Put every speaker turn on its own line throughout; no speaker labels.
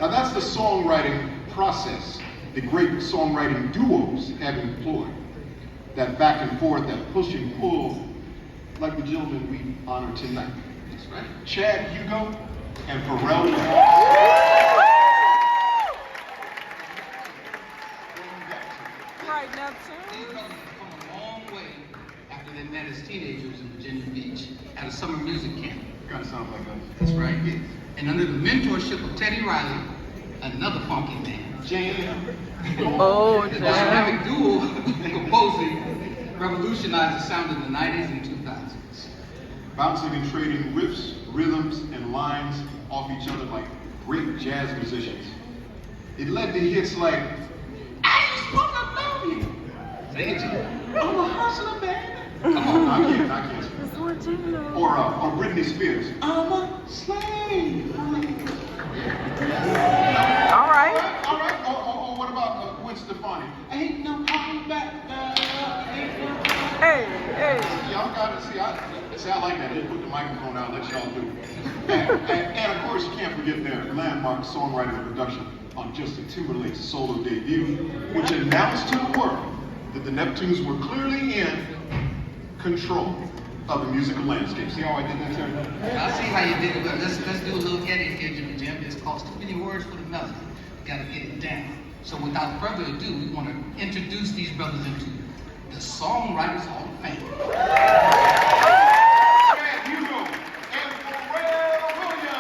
Now that's the songwriting process the great songwriting duos have employed. That back and forth, that push and pull, like the gentleman we honor tonight.
That's right.
Chad Hugo and Pharrell Williams.
Right, Neptunes.
These brothers have come a long way after they met as teenagers in Virginia Beach at a summer music camp.
Kind of sounds like us.
That's right. And under the mentorship of Teddy Riley, another funky man,
Jam.
Oh,
the
Chad.
dynamic duo composing revolutionized the sound in the 90s and 2000s.
Bouncing and trading riffs, rhythms, and lines off each other like great jazz musicians. It led to hits like, I just wanna love you.
Say it, G.
I'm a hustler, man.
Come on.
I can't.
It's original.
Or Britney Spears. I'm a slave.
All right.
All right. Or what about Gwen Stefani? Ain't no coming back.
Hey.
Y'all got to see. I like that. They put the microphone out. Let y'all do it. And of course, you can't forget their landmark songwriting and production on Justin Timberlake's solo debut, which announced to the world that the Neptunes were clearly in control of the musical landscape. See how I did that, Terry?
I see how you did it, but let's do a little edit here, Jimmy Jam. It's cost too many words for the melody. Gotta get it down. So without further ado, we want to introduce these brothers into the Songwriters Hall of Fame.
Chad Hugo and Pharrell Williams.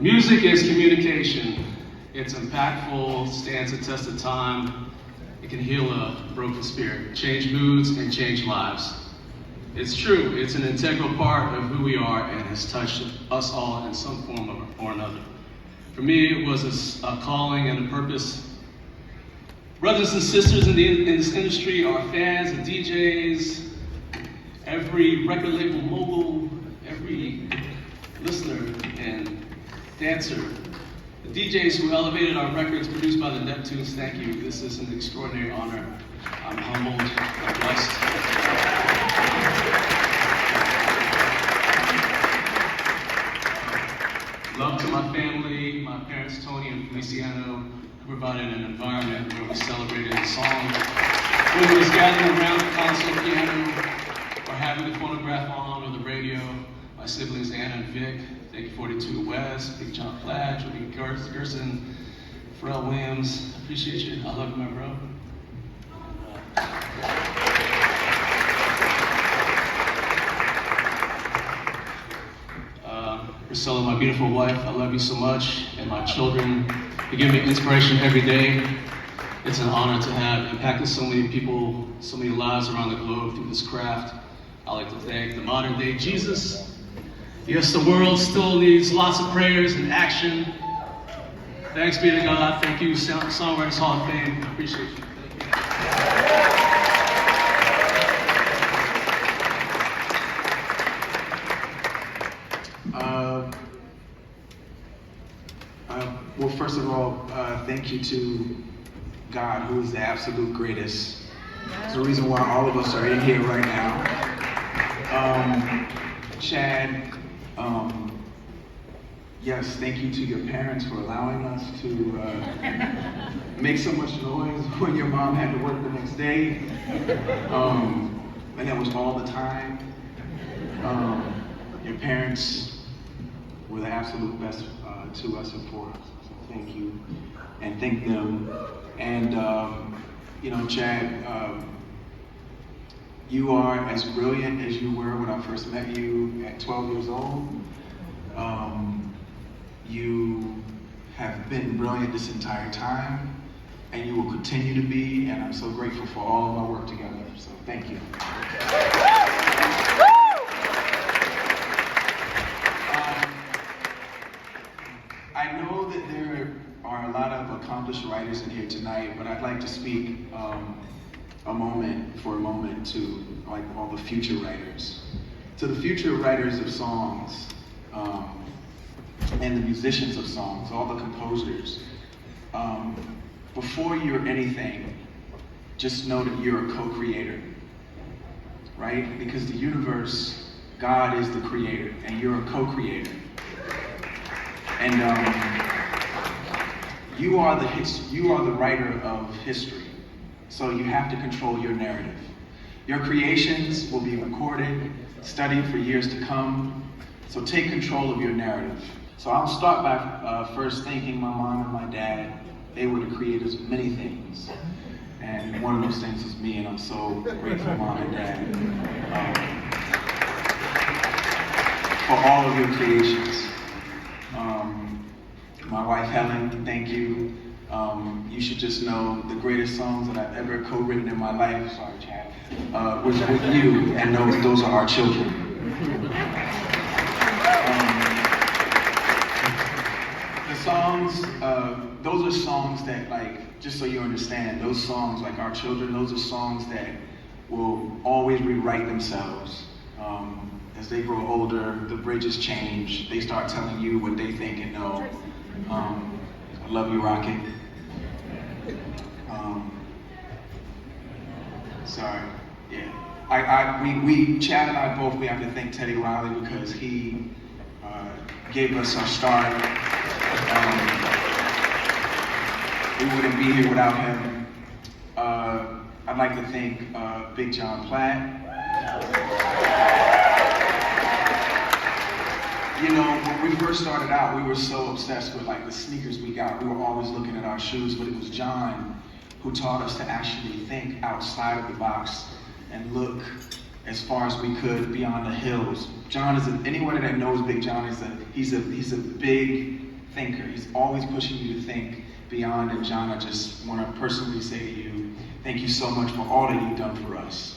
Music is communication. It's impactful, stands the test of time. It can heal a broken spirit, change moods, and change lives. It's true, it's an integral part of who we are and has touched us all in some form or another. For me, it was a calling and a purpose. Brothers and sisters in this industry, our fans, the DJs, every record label mogul, every listener and dancer, the DJs who elevated our records produced by the Neptunes, thank you. This is an extraordinary honor. I'm humbled, I'm blessed. Love to my family, my parents, Tony and Feliciano, who provided an environment where we celebrated the song. Whether it was gathering around the console piano or having the phonograph on or the radio, my siblings Anna and Vic, thank you 42 to Wes, Big John Platt, Jordan Gerson, Pharrell Williams, I appreciate you. I love you, my bro. Priscilla, my beautiful wife, I love you so much, and my children, you give me inspiration every day. It's an honor to have impacted so many people, so many lives around the globe through this craft. I'd like to thank the modern day Jesus. Yes, the world still needs lots of prayers and action. Thanks be to God. Thank you, Songwriters Hall of Fame. I appreciate you.
Well, first of all, thank you to God, who is the absolute greatest. It's the reason why all of us are in here right now. yes, thank you to your parents for allowing us to make so much noise when your mom had to work the next day. And that was all the time. Your parents were the absolute best to us and for us. So thank you, and thank them. And you know, Chad, you are as brilliant as you were when I first met you at 12 years old. You have been brilliant this entire time, and you will continue to be, and I'm so grateful for all of our work together. So thank you. I know that there are a lot of accomplished writers in here tonight, but I'd like to speak for a moment to like all the future writers. To the future writers of songs, and the musicians of songs, all the composers. Before you're anything, just know that you're a co-creator, right? Because the universe, God is the creator, and you're a co-creator. And you are the writer of history, so you have to control your narrative. Your creations will be recorded, studied for years to come, so take control of your narrative. So I'll start by first thanking my mom and my dad. They were the creators of many things, and one of those things is me, and I'm so grateful, Mom and Dad, for all of your creations. My wife Helen, thank you. You should just know the greatest songs that I've ever co-written in my life, sorry Chad, was with you, and those are our children. The songs, those are songs that, like, just so you understand, those songs, like Our Children, those are songs that will always rewrite themselves. As they grow older, the bridges change. They start telling you what they think and know. I love you, Rocket. Sorry, yeah. Chad and I both, we have to thank Teddy Riley because he gave us our start. We wouldn't be here without him. I'd like to thank Big John Platt. You know, when we first started out, we were so obsessed with like the sneakers we got. We were always looking at our shoes, but it was John who taught us to actually think outside of the box and look as far as we could beyond the hills. John is anyone that knows Big John he's a big thinker. He's always pushing you to think beyond. And John, I just want to personally say to you, thank you so much for all that you've done for us.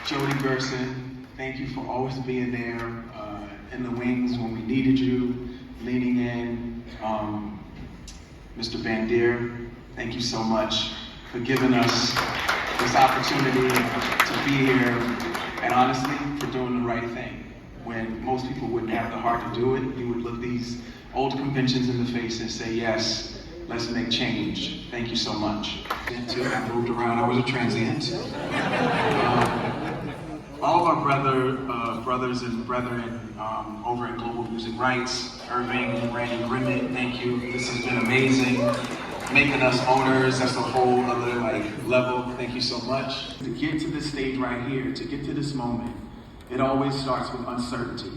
Jody Gerson, thank you for always being there in the wings when we needed you, leaning in. Mr. Van Deer, thank you so much for giving us this opportunity to be here, and honestly, for doing the right thing. When most people wouldn't have the heart to do it, you would look these old conventions in the face and say, yes, let's make change. Thank you so much. I moved around, I was a transient. All of our brothers and brethren over at Global Music Rights, Irving and Randy Grimmett, thank you. This has been amazing. Making us owners, that's a whole other level. Thank you so much. To get to this stage right here, to get to this moment, it always starts with uncertainty.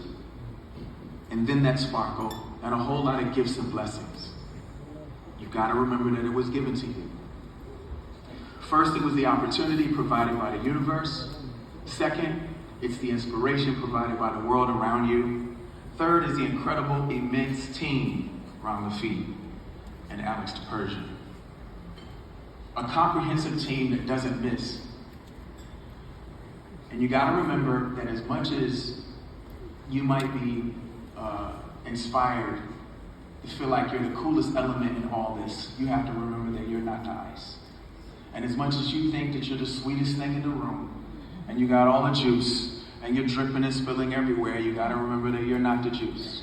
And then that sparkle, and a whole lot of gifts and blessings. You've got to remember that it was given to you. First, it was the opportunity provided by the universe. Second, it's the inspiration provided by the world around you. Third is the incredible, immense team around the feet and Alex to Persian. A comprehensive team that doesn't miss. And you gotta remember that as much as you might be inspired to feel like you're the coolest element in all this, you have to remember that you're not the ice. And as much as you think that you're the sweetest thing in the room, and you got all the juice, and you're dripping and spilling everywhere, you gotta remember that you're not the juice.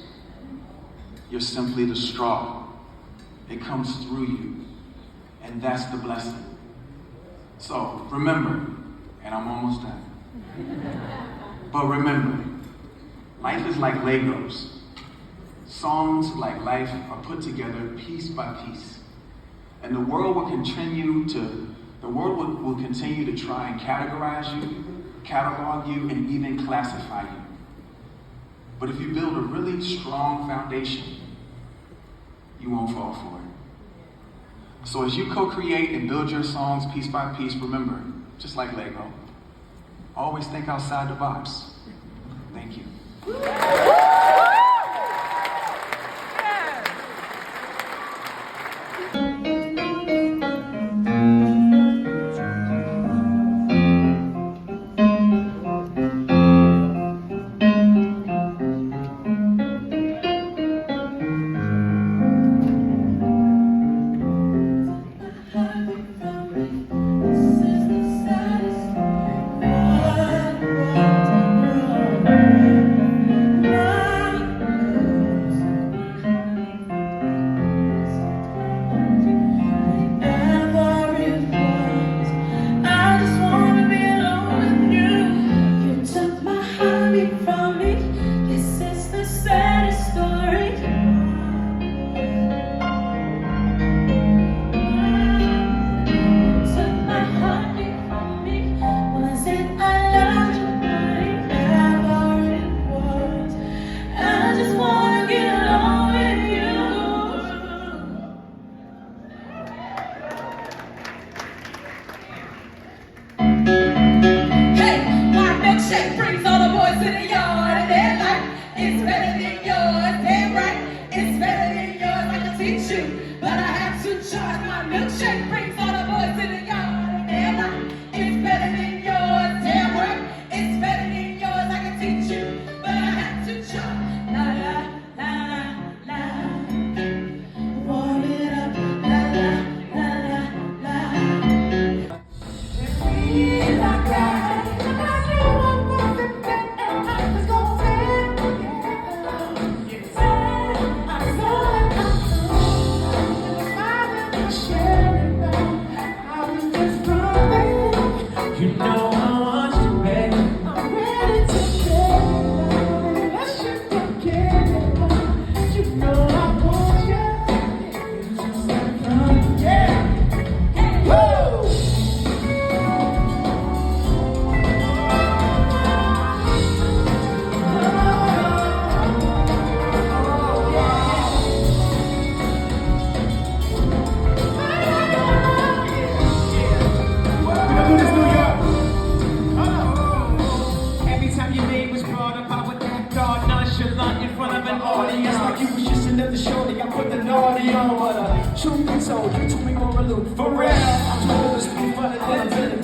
You're simply the straw. It comes through you, and that's the blessing. So remember, and I'm almost done, But remember, life is like Legos. Songs like life are put together piece by piece. And the world will continue to try and categorize you, catalog you, and even classify you. But if you build a really strong foundation, you won't fall for it. So as you co-create and build your songs piece by piece, remember, just like Lego, always think outside the box. Thank you.
Truth be told, you took me for a loop. For real, I'm too old to be funny than a villain.